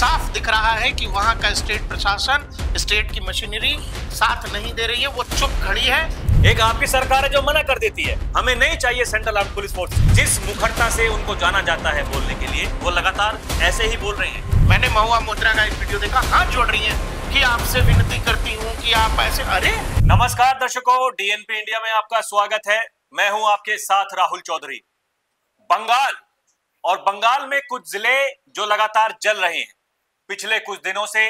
साफ दिख रहा है कि वहां का स्टेट प्रशासन, स्टेट की मशीनरी साथ नहीं दे रही है, वो चुप खड़ी है। एक आपकी सरकार है जो मना कर देती है, हमें नहीं चाहिए सेंट्रल आर्म पुलिस फोर्स। जिस मुखरता से उनको जाना जाता है बोलने के लिए, वो लगातार ऐसे ही बोल रहे हैं। मैंने महुआ मोइत्रा का एक वीडियो देखा, हाथ जोड़ रही है कि आपसे विनती करती हूँ कि आप ऐसे। अरे नमस्कार दर्शकों, डीएनपी इंडिया में आपका स्वागत है। मैं हूं आपके साथ राहुल चौधरी। बंगाल में कुछ जिले जो लगातार जल रहे हैं, पिछले कुछ दिनों से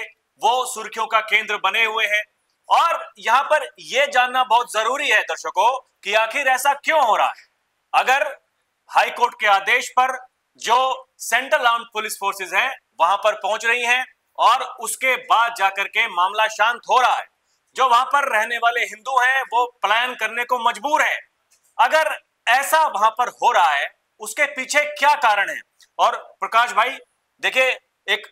वो सुर्खियों का केंद्र बने हुए हैं। और यहां पर यह जानना बहुत जरूरी है दर्शकों कि आखिर ऐसा क्यों हो रहा है। अगर हाई कोर्ट के आदेश पर जो सेंट्रल आर्म्ड पुलिस फोर्सेस हैं वहां पर पहुंच रही हैं और उसके बाद जाकर के मामला शांत हो रहा है, जो वहां पर रहने वाले हिंदू हैं वो पलायन करने को मजबूर हैं। अगर ऐसा वहां पर हो रहा है, उसके पीछे क्या कारण है? और प्रकाश भाई देखिए, एक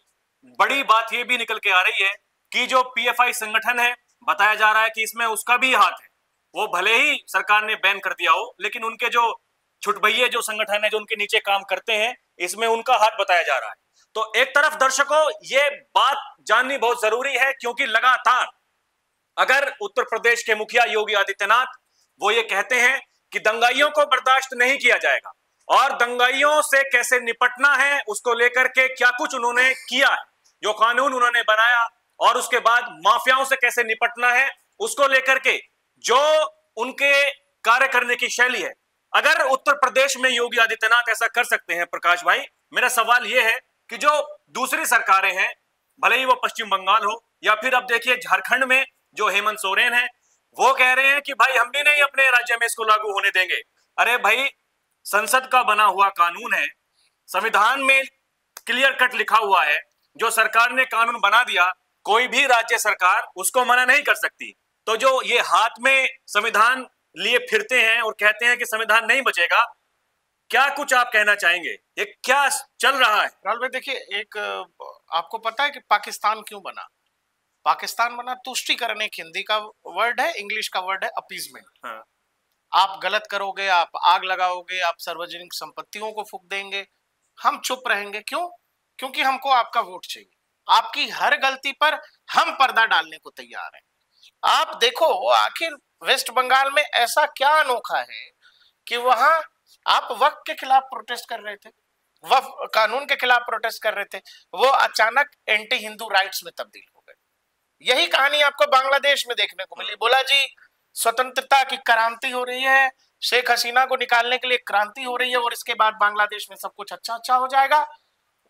बड़ी बात ये भी निकल के आ रही है कि जो पीएफआई संगठन है, बताया जा रहा है कि इसमें उसका भी हाथ है। वो भले ही सरकार ने बैन कर दिया हो, लेकिन उनके जो छुटभइये जो संगठन है जो उनके नीचे काम करते हैं, इसमें उनका हाथ बताया जा रहा है। तो एक तरफ दर्शकों ये बात जाननी बहुत जरूरी है, क्योंकि लगातार अगर उत्तर प्रदेश के मुखिया योगी आदित्यनाथ वो ये कहते हैं कि दंगाइयों को बर्दाश्त नहीं किया जाएगा और दंगाइयों से कैसे निपटना है उसको लेकर के क्या कुछ उन्होंने किया है, जो कानून उन्होंने बनाया, और उसके बाद माफियाओं से कैसे निपटना है उसको लेकर के जो उनके कार्य करने की शैली है। अगर उत्तर प्रदेश में योगी आदित्यनाथ ऐसा कर सकते हैं प्रकाश भाई, मेरा सवाल यह है कि जो दूसरी सरकारें हैं, भले ही वो पश्चिम बंगाल हो या फिर अब देखिए झारखंड में जो हेमंत सोरेन है, वो कह रहे हैं कि भाई हम भी नहीं अपने राज्य में इसको लागू होने देंगे। अरे भाई, संसद का बना हुआ कानून है, संविधान में क्लियर कट लिखा हुआ है, जो सरकार ने कानून बना दिया कोई भी राज्य सरकार उसको मना नहीं कर सकती। तो जो ये हाथ में संविधान लिए फिरते हैं और कहते हैं कि संविधान नहीं बचेगा, क्या कुछ आप कहना चाहेंगे? ये क्या चल रहा है? राहुल भाई देखिए, एक आपको पता है कि पाकिस्तान क्यों बना? पाकिस्तान बना तुष्टीकरण, एक हिंदी का वर्ड है, इंग्लिश का वर्ड है अपीजमेंट। हाँ। आप गलत करोगे, आप आग लगाओगे, आप सार्वजनिक संपत्तियों को फूंक देंगे, हम चुप रहेंगे। क्यों? क्योंकि हमको आपका वोट चाहिए। आपकी हर गलती पर हम पर्दा डालने को तैयार हैं। आप देखो, आखिर वेस्ट बंगाल में ऐसा क्या अनोखा है कि वहां आप वक्फ के खिलाफ प्रोटेस्ट कर रहे थे, वक्फ कानून के खिलाफ प्रोटेस्ट कर रहे थे, वो अचानक एंटी हिंदू राइट्स में तब्दील हो गए। यही कहानी आपको बांग्लादेश में देखने को मिली। बोला जी स्वतंत्रता की क्रांति हो रही है, शेख हसीना को निकालने के लिए क्रांति हो रही है और इसके बाद बांग्लादेश में सब कुछ अच्छा अच्छा हो जाएगा।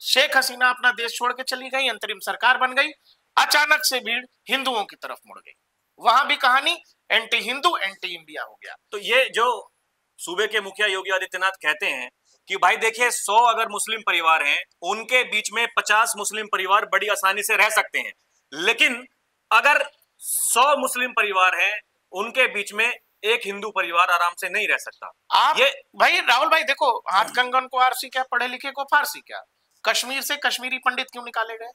शेख हसीना अपना देश छोड़ के चली गई, अंतरिम सरकार बन गई, अचानक से भीड़ हिंदुओं की तरफ मुड़ गई। वहां भी कहानी एंटी हिंदू एंटी इंडिया हो गया। तो ये जो सूबे के मुखिया योगी आदित्यनाथ कहते हैं कि भाई देखिए, 100 अगर मुस्लिम परिवार हैं, उनके बीच में 50 मुस्लिम परिवार बड़ी आसानी से रह सकते हैं, लेकिन अगर 100 मुस्लिम परिवार हैं, उनके बीच में एक हिंदू परिवार आराम से नहीं रह सकता। आप ये भाई राहुल भाई देखो, हाथ कंगन को आरसी क्या, पढ़े लिखे को फारसी क्या, कश्मीर से कश्मीरी पंडित क्यों निकाले गए?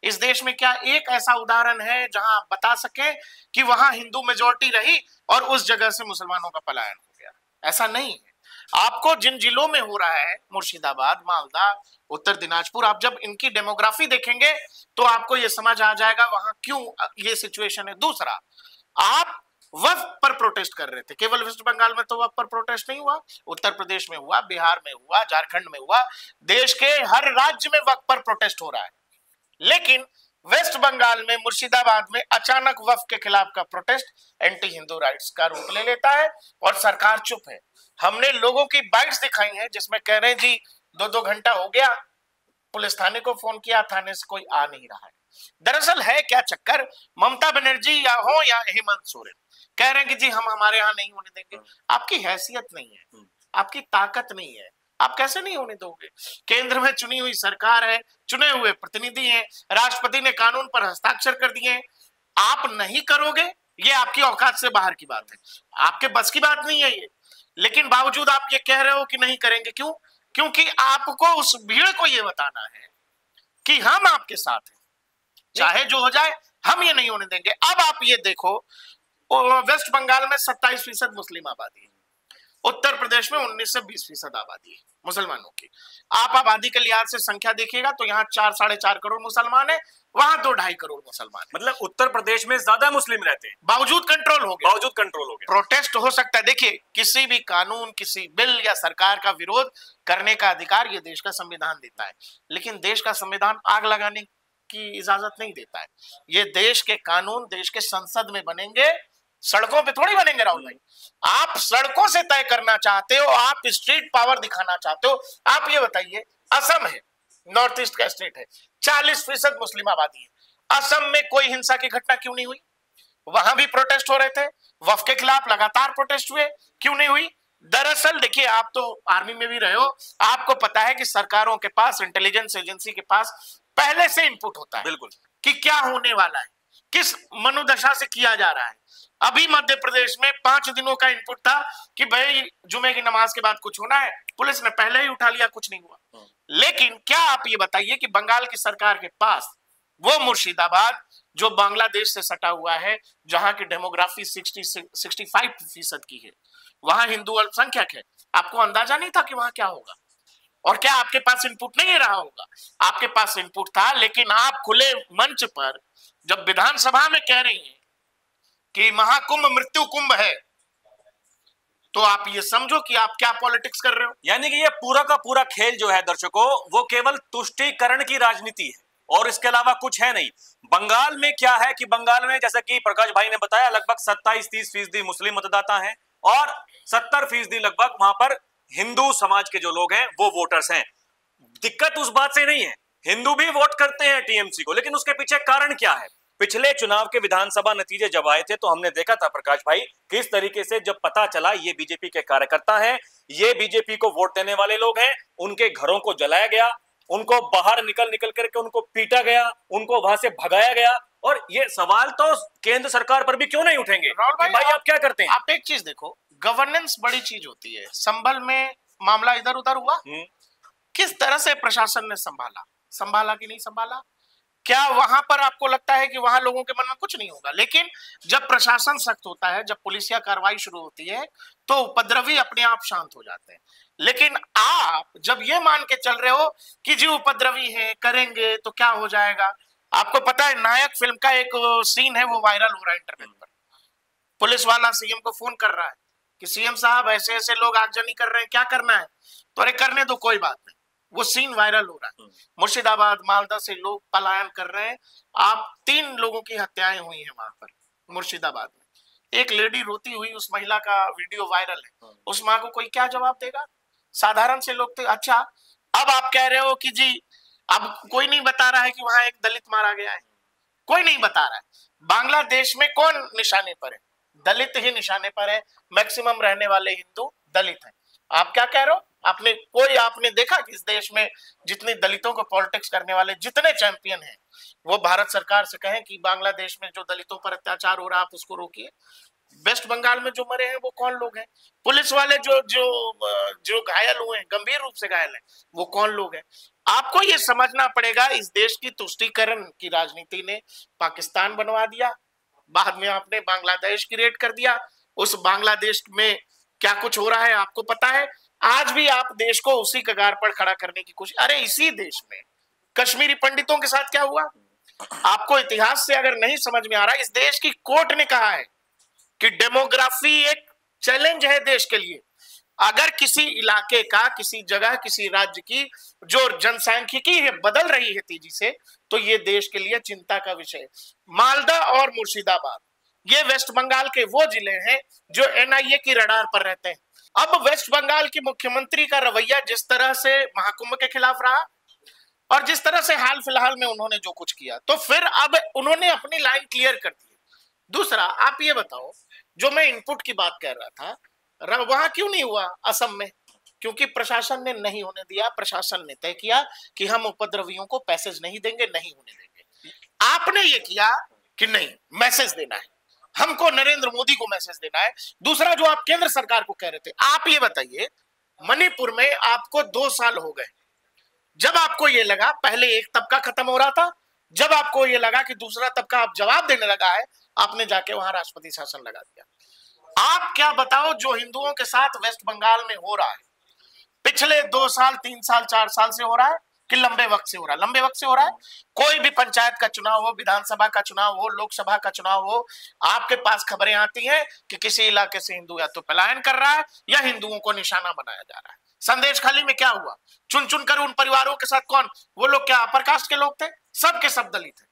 इस देश में क्या एक ऐसा उदाहरण है जहां आप बता सके कि वहां हिंदू मेजोरिटी रही और उस जगह से मुसलमानों का पलायन हो गया? ऐसा नहीं है। आपको जिन जिलों में हो रहा है, मुर्शिदाबाद, मालदा, उत्तर दिनाजपुर, आप जब इनकी डेमोग्राफी देखेंगे तो आपको यह समझ आ जाएगा वहां क्यों ये सिचुएशन है। दूसरा, आप वक्फ पर प्रोटेस्ट कर रहे थे, केवल वेस्ट बंगाल में तो वक्फ पर प्रोटेस्ट नहीं हुआ, उत्तर प्रदेश में हुआ, बिहार में हुआ, झारखंड में हुआ, देश के हर राज्य में वक्फ पर प्रोटेस्ट हो रहा है। लेकिन वेस्ट बंगाल में, मुर्शिदाबाद में अचानक वक्फ के खिलाफ का प्रोटेस्ट एंटी हिंदू राइट्स का रूप ले लेता है और सरकार चुप है। हमने लोगों की बाइट्स दिखाई हैं जिसमें कह रहे हैं जी 2-2 घंटा हो गया, पुलिस थाने को फोन किया, थाने से कोई आ नहीं रहा है। दरअसल है क्या चक्कर, ममता बनर्जी या हो या हेमंत सोरेन कह रहे हैं कि जी हम हमारे यहाँ नहीं होने देंगे। आपकी हैसियत नहीं है, आपकी ताकत नहीं है, आप कैसे नहीं होने दोगे? केंद्र में चुनी हुई सरकार है, चुने हुए प्रतिनिधि हैं, राष्ट्रपति ने कानून पर हस्ताक्षर कर दिए, आप नहीं करोगे, ये आपकी औकात से बाहर की बात है, आपके बस की बात नहीं है ये। लेकिन बावजूद आप ये कह रहे हो कि नहीं करेंगे। क्यों? क्योंकि आपको उस भीड़ को ये बताना है कि हम आपके साथ हैं, चाहे जो हो जाए, हम ये नहीं होने देंगे। अब आप ये देखो, वेस्ट बंगाल में 27% मुस्लिम आबादी है, उत्तर प्रदेश में 19 से 20% आबादी है। मुसलमानों की। आप आबादी के लिहाज से संख्या देखिएगा तो यहाँ 4-4.5 करोड़ मुसलमान है, वहां 2-2.5 करोड़ मुसलमान है। मतलब उत्तर प्रदेश में ज्यादा मुस्लिम रहते हैं, बावजूद कंट्रोल हो गया, बावजूद कंट्रोल हो गया। प्रोटेस्ट हो सकता है। देखिए, किसी भी कानून, किसी बिल या सरकार का विरोध करने का अधिकार ये देश का संविधान देता है, लेकिन देश का संविधान आग लगाने की इजाजत नहीं देता है। ये देश के कानून देश के संसद में बनेंगे, सड़कों पे थोड़ी बनेंगे। राहुल भाई, आप सड़कों से तय करना चाहते हो, आप स्ट्रीट पावर दिखाना चाहते हो। आप ये बताइए, असम है, नॉर्थ ईस्ट का स्टेट है, 40% मुस्लिम आबादी है। असम में कोई हिंसा की घटना क्यों नहीं हुई? वहां भी प्रोटेस्ट हो रहे थे, वफ के खिलाफ लगातार प्रोटेस्ट हुए, क्यों नहीं हुई? दरअसल देखिए, आप तो आर्मी में भी रहे हो, आपको पता है कि सरकारों के पास, इंटेलिजेंस एजेंसी के पास पहले से इनपुट होता है बिल्कुल कि क्या होने वाला है, किस मनोदशा से किया जा रहा है। अभी मध्य प्रदेश में 5 दिनों का इनपुट था कि भाई जुमे की नमाज के बाद कुछ होना है, पुलिस ने पहले ही उठा लिया, कुछ नहीं हुआ। लेकिन क्या आप ये बताइए कि बंगाल की सरकार के पास वो मुर्शिदाबाद जो बांग्लादेश से सटा हुआ है, जहां की डेमोग्राफी 65% की है, वहां हिंदू अल्पसंख्यक है, आपको अंदाजा नहीं था कि वहां क्या होगा? और क्या आपके पास इनपुट नहीं रहा होगा? आपके पास इनपुट था, लेकिन आप खुले मंच पर जब विधानसभा में कह रही हैं कि महाकुंभ मृत्यु कुंभ है, तो आप ये समझो कि आप क्या पॉलिटिक्स कर रहे हो। यानी कि ये पूरा का पूरा खेल जो है दर्शकों, वो केवल तुष्टीकरण की राजनीति है और इसके अलावा कुछ है नहीं। बंगाल में क्या है कि बंगाल में जैसा कि प्रकाश भाई ने बताया, लगभग 27-30% मुस्लिम मतदाता हैं और 70% लगभग वहां पर हिंदू समाज के जो लोग हैं वो वोटर्स हैं। दिक्कत उस बात से नहीं है, हिंदू भी वोट करते हैं टीएमसी को, लेकिन उसके पीछे कारण क्या है? पिछले चुनाव के विधानसभा नतीजे जब आए थे तो हमने देखा था प्रकाश भाई, किस तरीके से जब पता चला ये बीजेपी के कार्यकर्ता हैं, ये बीजेपी को वोट देने वाले लोग हैं, उनके घरों को जलाया गया, उनको बाहर निकल करके उनको पीटा गया, उनको वहां से भगाया गया। और ये सवाल तो केंद्र सरकार पर भी क्यों नहीं उठेंगे कि भाई आप क्या करते हैं? आप एक चीज देखो, गवर्नेंस बड़ी चीज होती है। संभल में मामला इधर उधर हुआ, किस तरह से प्रशासन ने संभाला कि नहीं संभाला? क्या वहां पर आपको लगता है कि वहां लोगों के मन में कुछ नहीं होगा? लेकिन जब प्रशासन सख्त होता है, जब पुलिसिया कार्रवाई शुरू होती है, तो उपद्रवी अपने आप शांत हो जाते हैं। लेकिन आप जब ये मान के चल रहे हो कि जी उपद्रवी है, करेंगे तो क्या हो जाएगा, आपको पता है नायक फिल्म का एक सीन है, वो वायरल हो रहा है इंटरनेट पर। पुलिस वाला सीएम को फोन कर रहा है कि सीएम साहब ऐसे ऐसे लोग आगजनी कर रहे हैं, क्या करना है? तो अरे करने दो, कोई बात नहीं। वो सीन वायरल हो रहा है। मुर्शिदाबाद, मालदा से लोग पलायन कर रहे हैं। आप 3 लोगों की हत्याएं हुई हैं वहां पर मुर्शिदाबाद में। एक लेडी रोती हुई, उस महिला का वीडियो वायरल है। उस माँ को कोई क्या जवाब देगा? साधारण से लोग थे। अच्छा, अब आप कह रहे हो कि जी अब कोई नहीं बता रहा है कि वहां एक दलित मारा गया है, कोई नहीं बता रहा है। बांग्लादेश में कौन निशाने पर है? दलित ही निशाने पर है। मैक्सिमम रहने वाले हिंदू दलित हैं। आप क्या कह रहे हो? आपने देखा कि इस देश में जितने दलितों को पॉलिटिक्स करने वाले जितने चैंपियन हैं, वो भारत सरकार से कहें कि बांग्लादेश में जो दलितों पर अत्याचार हो रहा है आप उसको रोकिए। वेस्ट बंगाल में जो मरे हैं वो कौन लोग हैं? पुलिस वाले जो जो जो घायल हुए हैं, गंभीर रूप से घायल हैं, वो कौन लोग हैं? आपको ये समझना पड़ेगा, इस देश की तुष्टीकरण की राजनीति ने पाकिस्तान बनवा दिया, बाद में आपने बांग्लादेश क्रिएट कर दिया। उस बांग्लादेश में क्या कुछ हो रहा है आपको पता है। आज भी आप देश को उसी कगार पर खड़ा करने की कोशिश। अरे इसी देश में कश्मीरी पंडितों के साथ क्या हुआ? आपको इतिहास से अगर नहीं समझ में आ रहा, इस देश की कोर्ट ने कहा है कि डेमोग्राफी एक चैलेंज है देश के लिए। अगर किसी इलाके का, किसी जगह, किसी राज्य की जो जनसांख्यिकी है बदल रही है तेजी से, तो ये देश के लिए चिंता का विषय है। मालदा और मुर्शिदाबाद ये वेस्ट बंगाल के वो जिले हैं जो एनआईए की रडार पर रहते हैं। अब वेस्ट बंगाल की मुख्यमंत्री का रवैया जिस तरह से महाकुंभ के खिलाफ रहा और जिस तरह से हाल फिलहाल में उन्होंने जो कुछ किया, तो फिर अब उन्होंने अपनी लाइन क्लियर कर दी। दूसरा, आप ये बताओ, जो मैं इनपुट की बात कर रहा था, वहां क्यों नहीं हुआ असम में? क्योंकि प्रशासन ने नहीं होने दिया। प्रशासन ने तय किया कि हम उपद्रवियों को पैसेज नहीं देंगे, नहीं होने देंगे। आपने ये किया कि नहीं, मैसेज देना है हमको, नरेंद्र मोदी को मैसेज देना है। दूसरा, जो आप केंद्र सरकार को कह रहे थे, आप ये बताइए, मणिपुर में आपको 2 साल हो गए, जब आपको ये लगा, पहले एक तबका खत्म हो रहा था, जब आपको ये लगा कि दूसरा तबका आप जवाब देने लगा है, आपने जाके वहां राष्ट्रपति शासन लगा दिया। आप क्या बताओ, जो हिंदुओं के साथ वेस्ट बंगाल में हो रहा है, पिछले 2 साल 3 साल 4 साल से हो रहा है कि लंबे वक्त से हो रहा है? लंबे वक्त से हो रहा है। कोई भी पंचायत का चुनाव हो, विधानसभा का चुनाव हो, लोकसभा का चुनाव हो, आपके पास खबरें आती हैं कि किसी इलाके से हिंदू या तो पलायन कर रहा है या हिंदुओं को निशाना बनाया जा रहा है। संदेश खाली में क्या हुआ? चुन चुन कर उन परिवारों के साथ कौन, वो लोग क्या अपर कास्ट के लोग थे? सब के सब दलित थे।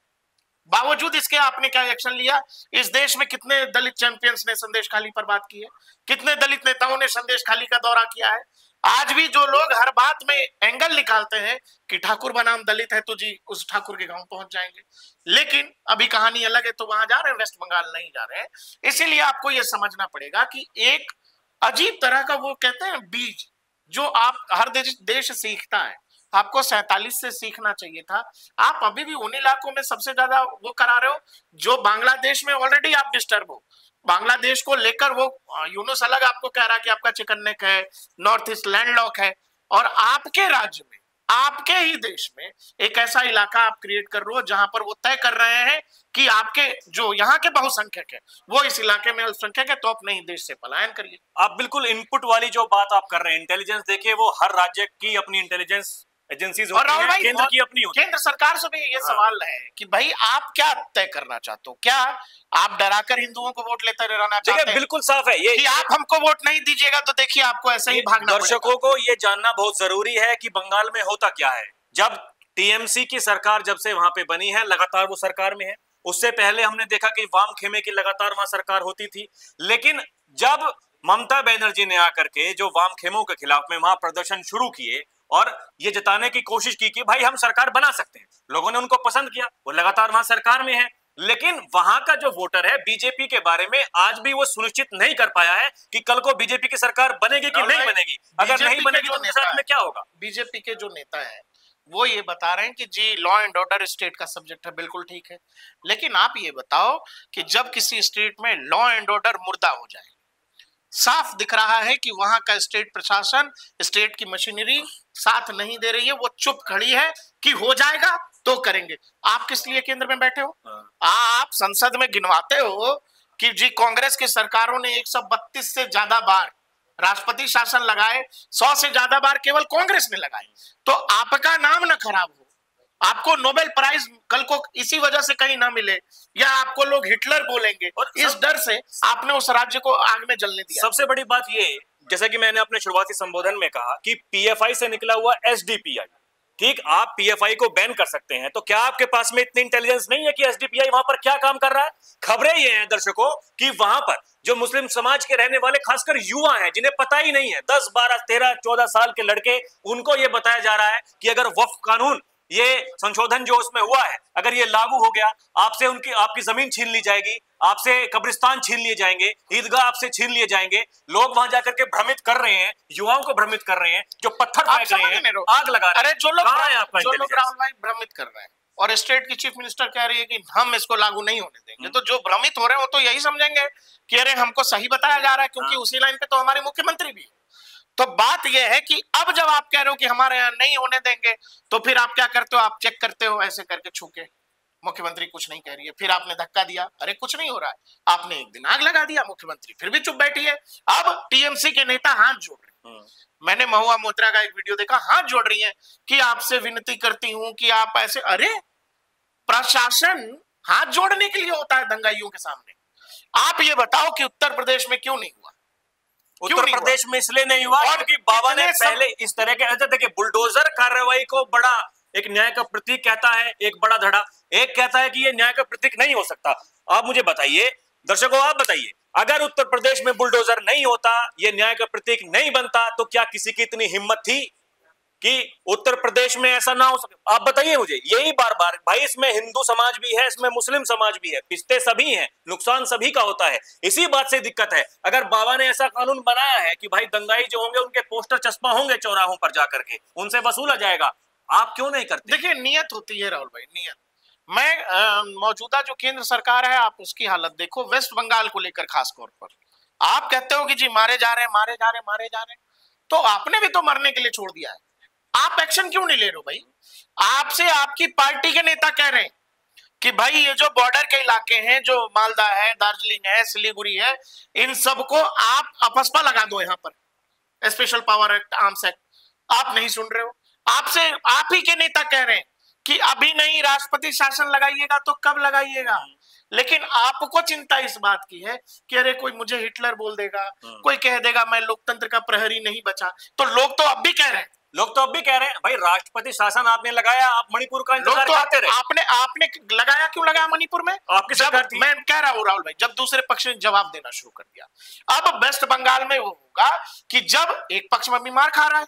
बावजूद इसके आपने क्या एक्शन लिया? इस देश में कितने दलित चैंपियंस ने संदेश खाली पर बात की है? कितने दलित नेताओं ने संदेश खाली का दौरा किया है? आज भी जो लोग हर बात में एंगल निकालते हैं कि ठाकुर बनाम दलित है तो जी उस ठाकुर के गांव पहुंच जाएंगे, लेकिन अभी कहानी अलग है, तो वहां जा रहे हैं, वेस्ट बंगाल नहीं जा रहे हैं। इसीलिए आपको यह समझना पड़ेगा कि एक अजीब तरह का वो कहते हैं बीज, जो आप हर देश सीखता है, आपको 47 से सीखना चाहिए था। आप अभी भी उन इलाकों में सबसे ज्यादा वो करा रहे हो जो बांग्लादेश में ऑलरेडी आप डिस्टर्ब हो। बांग्लादेश को लेकर वो यूनुस अलग आपको कह रहा है कि आपका चिकन नेक है, नॉर्थ ईस्ट लैंडलॉक है, और आपके राज्य में, आपके ही देश में एक ऐसा इलाका आप क्रिएट कर रहे हो जहां पर वो तय कर रहे हैं कि आपके जो यहाँ के बहुसंख्यक है वो इस इलाके में अल्पसंख्यक है, तो अपने ही देश से पलायन करिए। आप बिल्कुल इनपुट वाली जो बात आप कर रहे हैं, इंटेलिजेंस देखिए, वो हर राज्य की अपनी इंटेलिजेंस एजेंसीज होती हैं, केंद्र की अपनी होती है। केंद्र सरकार से भी ये सवाल है कि भाई आप क्या तय करना चाहते हो? क्या आप डराकर हिंदुओं को वोट लेते रहना चाहते हैं? बिल्कुल साफ है ये कि आप हमको वोट नहीं दीजिएगा तो देखिए आपको ऐसे ही भागना। दर्शकों को ये जानना बहुत जरूरी है कि बंगाल में होता क्या है। जब टीएमसी की सरकार जब से वहां पे बनी है, लगातार वो सरकार में है। उससे पहले हमने देखा कि वाम खेमे की लगातार वहां सरकार होती थी, लेकिन जब ममता बनर्जी ने आकर के जो वाम खेमों के खिलाफ में वहां प्रदर्शन शुरू किए और ये जताने की कोशिश की कि भाई हम सरकार बना सकते हैं, लोगों ने उनको पसंद किया, वो लगातार वहां सरकार में है। लेकिन वहां का जो वोटर है बीजेपी के बारे में आज भी वो सुनिश्चित नहीं कर पाया है कि कल को बीजेपी की सरकार बनेगी कि नहीं बनेगी। अगर नहीं बनेगी तो उनके साथ में क्या होगा? बीजेपी के जो नेता है वो ये बता रहे हैं कि जी लॉ एंड ऑर्डर स्टेट का सब्जेक्ट है, बिल्कुल ठीक है, लेकिन आप ये बताओ कि जब किसी स्टेट में लॉ एंड ऑर्डर मुर्दा हो जाए, साफ दिख रहा है कि वहां का स्टेट प्रशासन, स्टेट की मशीनरी साथ नहीं दे रही है, वो चुप खड़ी है कि हो जाएगा तो करेंगे। आप किस लिए केंद्र में बैठे हो? आप संसद में गिनवाते हो कि जी कांग्रेस की सरकारों ने 132 से ज्यादा बार राष्ट्रपति शासन लगाए, 100 से ज्यादा बार केवल कांग्रेस ने लगाए, तो आपका नाम ना खराब हो, आपको नोबेल प्राइज कल को इसी वजह से कहीं ना मिले, या आपको लोग हिटलर बोलेंगे, और इस डर से आपने उस राज्य को आग में जलने दिया। सबसे बड़ी बात ये, जैसा कि मैंने अपने शुरुआती संबोधन में कहा कि पीएफआई से निकला हुआ एसडीपीआई, ठीक, आप पीएफआई को बैन कर सकते हैं, तो क्या आपके पास में इतनी इंटेलिजेंस नहीं है कि एसडीपीआई वहां पर क्या काम कर रहा है? खबरें ये हैं दर्शकों कि वहां पर जो मुस्लिम समाज के रहने वाले खासकर युवा हैं, जिन्हें पता ही नहीं है, 10 12 13 14 साल के लड़के, उनको ये बताया जा रहा है कि अगर वक्फ कानून, ये संशोधन जो उसमें हुआ है, अगर ये लागू हो गया, आपसे आपकी जमीन छीन ली जाएगी, आपसे कब्रिस्तान छीन लिए जाएंगे, ईदगाह आपसे छीन लिए जाएंगे। लोग वहां जाकर के भ्रमित कर रहे हैं, युवाओं को भ्रमित कर रहे हैं, जो पत्थर फेंक रहे हैं, आग लगा रहे हैं। अरे जो लोग राहुल भाई भ्रमित कर रहे हैं और स्टेट की चीफ मिनिस्टर कह रही है कि हम इसको लागू नहीं होने देंगे, तो जो भ्रमित हो रहे हैं वो तो यही समझेंगे कि अरे हमको सही बताया जा रहा है, क्योंकि उसी लाइन पे तो हमारे मुख्यमंत्री भी है। तो बात यह है कि अब जब आप कह रहे हो कि हमारे यहाँ नहीं होने देंगे, तो फिर आप क्या करते हो? आप चेक करते हो ऐसे करके छू के, मुख्यमंत्री कुछ नहीं कह रही है, फिर आपने धक्का दिया, अरे कुछ नहीं हो रहा है, आपने एक दिन आग लगा दिया, मुख्यमंत्री फिर भी चुप बैठी है। अब टीएमसी के नेता हाथ जोड़ रहे हैं, मैंने महुआ मोत्रा का एक वीडियो देखा, हाथ जोड़ रही है कि आपसे विनती करती हूं कि आप ऐसे। अरे प्रशासन हाथ जोड़ने के लिए होता है दंगाइयों के सामने। आप ये बताओ कि उत्तर प्रदेश में क्यों नहीं हुआ? उत्तर प्रदेश में इसलिए नहीं हुआ क्योंकि बाबा ने पहले इस तरह के, देखिए, बुलडोजर कार्रवाई को बड़ा एक न्याय का प्रतीक कहता है, एक बड़ा धड़ा, एक कहता है कि ये न्याय का प्रतीक नहीं हो सकता। आप मुझे बताइए दर्शकों, आप बताइए, अगर उत्तर प्रदेश में बुलडोजर नहीं होता, ये न्याय का प्रतीक नहीं बनता, तो क्या किसी की इतनी हिम्मत थी कि उत्तर प्रदेश में ऐसा ना हो सके? आप बताइए मुझे। यही बार बार भाई, इसमें हिंदू समाज भी है, इसमें मुस्लिम समाज भी है, पिछते सभी हैं, नुकसान सभी का होता है। इसी बात से दिक्कत है। अगर बाबा ने ऐसा कानून बनाया है कि भाई दंगाई जो होंगे उनके पोस्टर चस्पा होंगे चौराहों पर जाकर के, उनसे वसूला जाएगा, आप क्यों नहीं करते? देखिए, नियत होती है राहुल भाई, नियत। मैं मौजूदा जो केंद्र सरकार है, आप उसकी हालत देखो, वेस्ट बंगाल को लेकर खास तौर पर आप कहते हो कि जी मारे जा रहे हैं, मारे जा रहे हैं, मारे जा रहे हैं, तो आपने भी तो मरने के लिए छोड़ दिया है, आप एक्शन क्यों नहीं ले रहे हो भाई? आपसे आपकी पार्टी के नेता कह रहे हैं कि भाई ये जो बॉर्डर के इलाके हैं, जो मालदा है, दार्जिलिंग है, सिलीगुड़ी है, इन सबको आप अपस्पा लगा दो यहाँ पर, special power act, arms act. आप नहीं सुन रहे हो। आपसे आप ही के नेता कह रहे हैं कि अभी नहीं, राष्ट्रपति शासन लगाइएगा तो कब लगाइएगा। लेकिन आपको चिंता इस बात की है कि अरे कोई मुझे हिटलर बोल देगा, कोई कह देगा मैं लोकतंत्र का प्रहरी नहीं बचा। तो लोग तो अब भी कह रहे हैं, भाई राष्ट्रपति शासन आपने लगाया, आप मणिपुर का इंतजार करते रहे। आपने लगाया, क्यों लगाया मणिपुर में? आपकी सरकार थी। मैं कह रहा हूं राहुल भाई, जब दूसरे पक्ष ने जवाब देना शुरू कर दिया। अब वेस्ट बंगाल में वो होगा कि जब एक पक्ष में बीमार खा रहा है,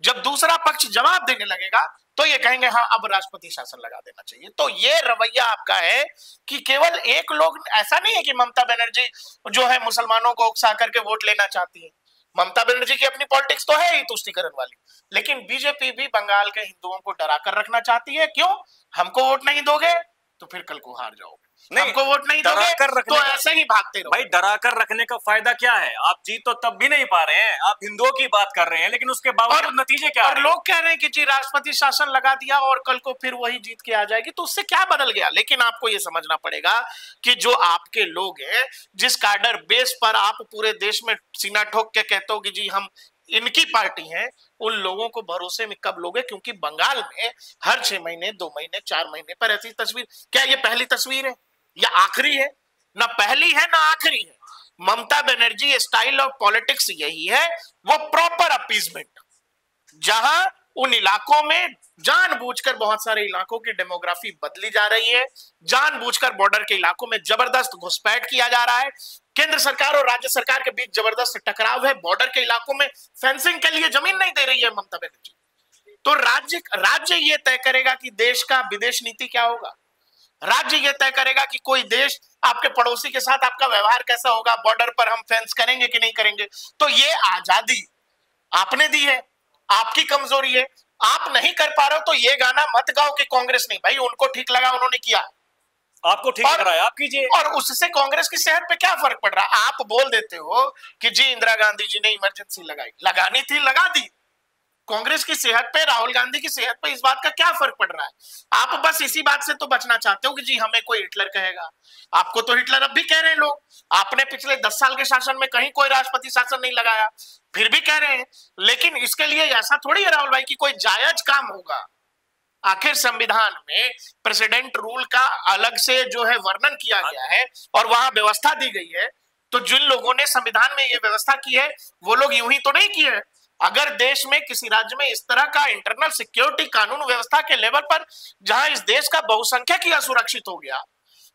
जब दूसरा पक्ष जवाब देने लगेगा तो ये कहेंगे हाँ अब राष्ट्रपति शासन लगा देना चाहिए। तो ये रवैया आपका है कि केवल एक लोग, ऐसा नहीं है कि ममता बनर्जी जो है मुसलमानों को उकसा करके वोट लेना चाहती है। ममता बनर्जी की अपनी पॉलिटिक्स तो है ही तुष्टीकरण वाली, लेकिन बीजेपी भी बंगाल के हिंदुओं को डरा कर रखना चाहती है। क्यों? हमको वोट नहीं दोगे तो फिर कल को हार जाओगे, हमको वोट नहीं दोगे तो ऐसे ही भागते रहो। भाई डरा कर रखने का फायदा क्या है? आप जीत तो तब भी नहीं पा रहे हैं, आप हिंदुओं की बात कर रहे हैं, लेकिन उसके बावजूद नतीजे क्या और लोग कह रहे हैं कि जी राष्ट्रपति शासन लगा दिया और कल को फिर वही जीत के आ जाएगी, तो उससे क्या बदल गया? लेकिन आपको ये समझना पड़ेगा कि जो आपके लोग हैं, जिस कैडर बेस पर आप पूरे देश में सीना ठोक के कहते हो कि जी हम इनकी पार्टी है, उन लोगों को भरोसे में कब लोगे? क्योंकि बंगाल में हर 6 महीने, 2 महीने, 4 महीने पर ऐसी तस्वीर, क्या ये पहली तस्वीर है या आखिरी है? ना पहली है ना आखिरी है। Mamata Banerjee style of politics यही है, वो प्रॉपर अपीजमेंट, जहां उन इलाकों में जानबूझकर बहुत सारे इलाकों की डेमोग्राफी बदली जा रही है, जानबूझकर बॉर्डर के इलाकों में जबरदस्त घुसपैठ किया जा रहा है, केंद्र सरकार और राज्य सरकार के बीच जबरदस्त टकराव है, बॉर्डर के इलाकों में फेंसिंग के लिए जमीन नहीं दे रही है ममता बनर्जी। तो राज्य ये तय करेगा कि देश का विदेश नीति क्या होगा। राज्य ये तय करेगा कि कोई देश आपके पड़ोसी के साथ आपका व्यवहार कैसा होगा, बॉर्डर पर हम फेंस करेंगे कि नहीं करेंगे। तो ये आजादी आपने दी है, आपकी कमजोरी है, आप नहीं कर पा रहे हो। तो ये गाना मत गाओ कि कांग्रेस नहीं, भाई उनको ठीक लगा, उन्होंने किया, आपको ठीक लग रहा है आप कीजिए। और उससे कांग्रेस की सेहत पे क्या फर्क पड़ रहा है? आप बोल देते हो कि जी इंदिरा गांधी जी ने इमरजेंसी लगाई, लगानी थी लगा दी। कांग्रेस की सेहत पे, राहुल गांधी की सेहत पे इस बात का क्या फर्क पड़ रहा है? आप बस इसी बात से तो बचना चाहते हो कि जी हमें कोई हिटलर कहेगा। आपको तो हिटलर अब भी कह रहे हैं लोग, आपने पिछले 10 साल के शासन में कहीं कोई राष्ट्रपति शासन नहीं लगाया, फिर भी कह रहे हैं। लेकिन इसके लिए ऐसा थोड़ी है राहुल भाई कि कोई जायज काम होगा। आखिर संविधान में प्रेसिडेंट रूल का अलग से जो है वर्णन किया गया है और वहां व्यवस्था दी गई है। तो जिन लोगों ने संविधान में ये व्यवस्था की है वो लोग यूं ही तो नहीं की है। अगर देश में किसी राज्य में इस तरह का इंटरनल सिक्योरिटी कानून व्यवस्था के लेवल पर, जहां इस देश का बहुसंख्यक ही असुरक्षित हो गया,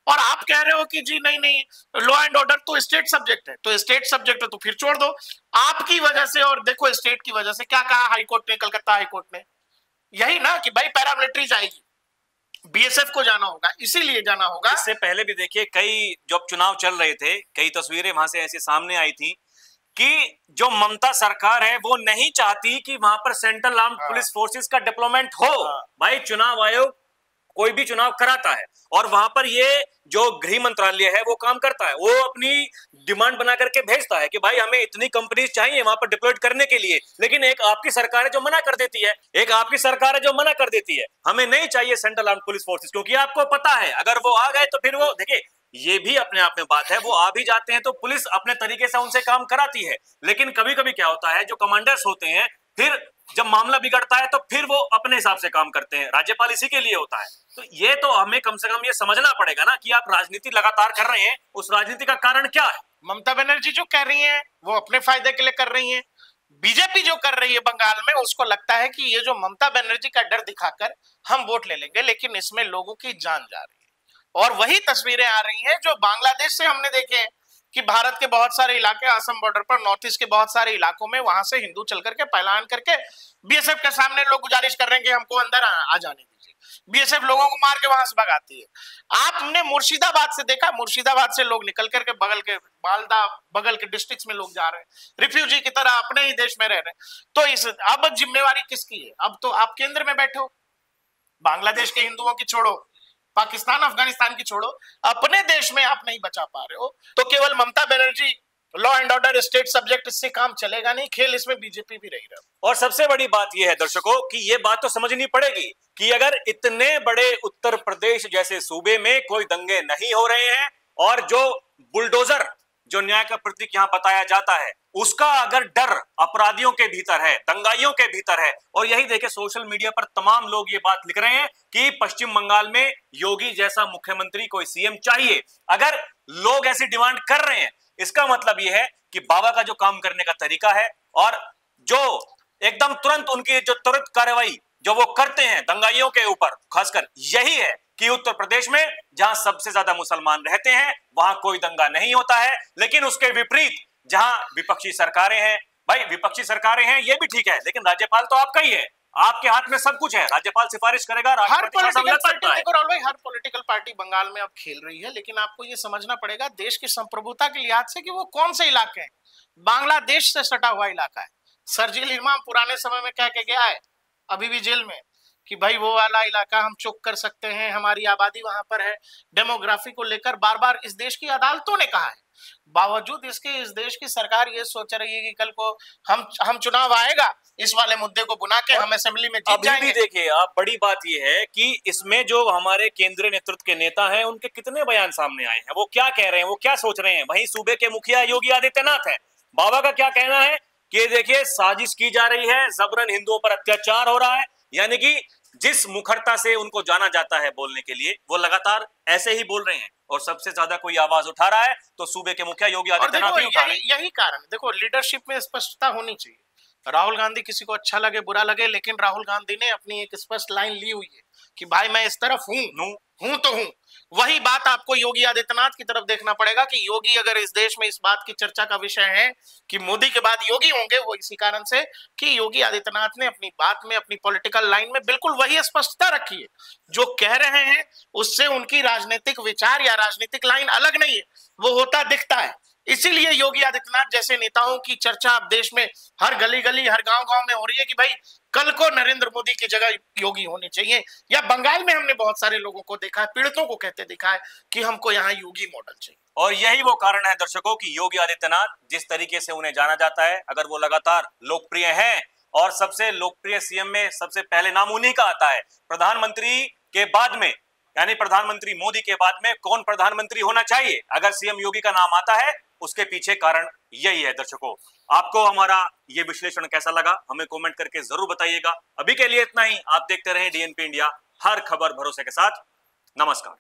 और आप कह रहे हो कि जी नहीं नहीं लॉ एंड ऑर्डर तो स्टेट सब्जेक्ट है, तो स्टेट सब्जेक्ट है तो फिर छोड़ दो। आपकी वजह से, और देखो स्टेट की वजह से क्या कहा हाईकोर्ट ने, कलकत्ता हाईकोर्ट ने, यही ना कि भाई पैरामिलिट्री जाएगी, बीएसएफ को जाना होगा, इसीलिए जाना होगा। इससे पहले भी देखिए कई जब चुनाव चल रहे थे, कई तस्वीरें वहां से ऐसे सामने आई थी कि जो ममता सरकार है वो नहीं चाहती कि वहां पर सेंट्रल आर्म्ड पुलिस फोर्सेस का डिप्लॉयमेंट हो। भाई चुनाव आयोग कोई भी चुनाव कराता है और वहां पर ये जो गृह मंत्रालय है वो काम करता है, वो अपनी डिमांड बना करके भेजता है कि भाई हमें इतनी कंपनीज चाहिए वहां पर डिप्लॉयड करने के लिए। लेकिन एक आपकी सरकार है जो मना कर देती है, हमें नहीं चाहिए सेंट्रल आर्म्ड पुलिस फोर्सेस, क्योंकि आपको पता है अगर वो आ गए तो फिर वो, देखिए ये भी अपने आप में बात है, वो आ भी जाते हैं तो पुलिस अपने तरीके से उनसे काम कराती है। लेकिन कभी कभी क्या होता है, जो कमांडर्स होते हैं फिर जब मामला बिगड़ता है तो फिर वो अपने हिसाब से काम करते हैं, राज्यपाल इसी के लिए होता है। तो ये तो हमें कम से कम ये समझना पड़ेगा ना कि आप राजनीति लगातार कर रहे हैं, उस राजनीति का कारण क्या है। ममता बनर्जी जो कर रही है वो अपने फायदे के लिए कर रही है, बीजेपी जो कर रही है बंगाल में, उसको लगता है कि ये जो ममता बनर्जी का डर दिखाकर हम वोट ले लेंगे, लेकिन इसमें लोगों की जान जा रही है। और वही तस्वीरें आ रही हैं जो बांग्लादेश से हमने देखे हैं कि भारत के बहुत सारे इलाके, असम बॉर्डर पर नॉर्थ ईस्ट के बहुत सारे इलाकों में, वहां से हिंदू चल करके पलायन करके बीएसएफ के सामने लोग गुजारिश कर रहे हैं कि हमको अंदर आ जाने दीजिए, बीएसएफ लोगों को मार के वहां से भगाती है। आपने मुर्शिदाबाद से देखा, मुर्शिदाबाद से लोग निकल करके बगल के मालदा, बगल के डिस्ट्रिक्ट में लोग जा रहे हैं रिफ्यूजी की तरह, अपने ही देश में रह रहे हैं। तो इस अब जिम्मेवारी किसकी है? अब तो आप केंद्र में बैठे हो, बांग्लादेश के हिंदुओं की छोड़ो, पाकिस्तान अफगानिस्तान की छोड़ो, अपने देश में आप नहीं बचा पा रहे हो। तो केवल Mamata Banerjee law and order state subject, इससे काम चलेगा नहीं, खेल इसमें बीजेपी भी रही रहा। और सबसे बड़ी बात यह है दर्शकों कि यह बात तो समझनी पड़ेगी कि अगर इतने बड़े उत्तर प्रदेश जैसे सूबे में कोई दंगे नहीं हो रहे हैं और जो बुलडोजर जो न्याय का प्रतीक यहाँ बताया जाता है, उसका अगर डर अपराधियों के भीतर है, दंगाइयों के भीतर है, और यही देखे सोशल मीडिया पर तमाम लोग ये बात लिख रहे हैं कि पश्चिम बंगाल में योगी जैसा मुख्यमंत्री कोई सीएम चाहिए। अगर लोग ऐसी डिमांड कर रहे हैं, इसका मतलब यह है कि बाबा का जो काम करने का तरीका है और जो एकदम तुरंत उनकी जो त्वरित कार्रवाई जो वो करते हैं दंगाइयों के ऊपर, खासकर यही है कि उत्तर प्रदेश में जहां सबसे ज्यादा मुसलमान रहते हैं वहां कोई दंगा नहीं होता है। लेकिन उसके विपरीत जहां विपक्षी सरकारें हैं, भाई विपक्षी सरकारें हैं ये भी ठीक है, लेकिन राज्यपाल तो आपका ही है, आपके हाथ में सब कुछ है, राज्यपाल सिफारिश करेगा, हर पॉलिटिकल पार्टी, देखो राहुल भाई, हर पॉलिटिकल पार्टी बंगाल में अब खेल रही है, लेकिन आपको ये समझना पड़ेगा देश की संप्रभुता के लिहाज से कि वो कौन से इलाके हैं। बांग्लादेश से सटा हुआ इलाका है। शरजील इमाम पुराने समय में कह के गया है, अभी भी जेल में, कि भाई वो वाला इलाका हम चुप कर सकते हैं, हमारी आबादी वहां पर है। डेमोग्राफी को लेकर बार बार इस देश की अदालतों ने कहा है। बावजूद इसके इस देश की सरकार ये सोच रही है कि कल को हम चुनाव आएगा, इस वाले मुद्दे को बुना के हम असेंबली में जीत जाएंगे। अभी भी देखिए आप, बड़ी बात यह है कि इसमें जो हमारे केंद्रीय नेतृत्व के नेता हैं उनके कितने बयान सामने आए हैं, वो क्या कह रहे हैं, वो क्या सोच रहे हैं। वहीं सूबे के मुखिया योगी आदित्यनाथ हैं, बाबा का क्या कहना है कि देखिए साजिश की जा रही है, जबरन हिंदुओं पर अत्याचार हो रहा है। यानी कि जिस मुखरता से उनको जाना जाता है बोलने के लिए, वो लगातार ऐसे ही बोल रहे हैं, और सबसे ज्यादा कोई आवाज उठा रहा है तो सूबे के मुखिया योगी आदित्यनाथ ही उठा रहे हैं। यही कारण, देखो लीडरशिप में स्पष्टता होनी चाहिए। राहुल गांधी, किसी को अच्छा लगे बुरा लगे, लेकिन राहुल गांधी ने अपनी एक स्पष्ट लाइन ली हुई है कि भाई मैं इस तरफ हूं तो हूं। वही बात आपको योगी आदित्यनाथ की तरफ देखना पड़ेगा कि योगी अगर इस देश में इस बात की चर्चा का विषय है कि मोदी के बाद योगी होंगे, वो इसी कारण से कि योगी आदित्यनाथ ने अपनी बात में, अपनी पॉलिटिकल लाइन में बिल्कुल वही स्पष्टता रखी है। जो कह रहे हैं उससे उनकी राजनीतिक विचार या राजनीतिक लाइन अलग नहीं है, वो होता दिखता है। इसीलिए योगी आदित्यनाथ जैसे नेताओं की चर्चा अब देश में हर गली गली, हर गांव गांव में हो रही है कि भाई कल को नरेंद्र मोदी की जगह योगी होनी चाहिए। या बंगाल में हमने बहुत सारे लोगों को देखा है, पीड़ितों को कहते देखा है कि हमको यहाँ योगी मॉडल चाहिए। और यही वो कारण है दर्शकों कि योगी आदित्यनाथ जिस तरीके से उन्हें जाना जाता है, अगर वो लगातार लोकप्रिय हैं, और सबसे लोकप्रिय सीएम में सबसे पहले नाम उन्हीं का आता है। प्रधानमंत्री के बाद में, यानी प्रधानमंत्री मोदी के बाद में कौन प्रधानमंत्री होना चाहिए, अगर सीएम योगी का नाम आता है, उसके पीछे कारण यही है। दर्शकों, आपको हमारा ये विश्लेषण कैसा लगा हमें कमेंट करके जरूर बताइएगा। अभी के लिए इतना ही। आप देखते रहें डीएनपी इंडिया, हर खबर भरोसे के साथ। नमस्कार।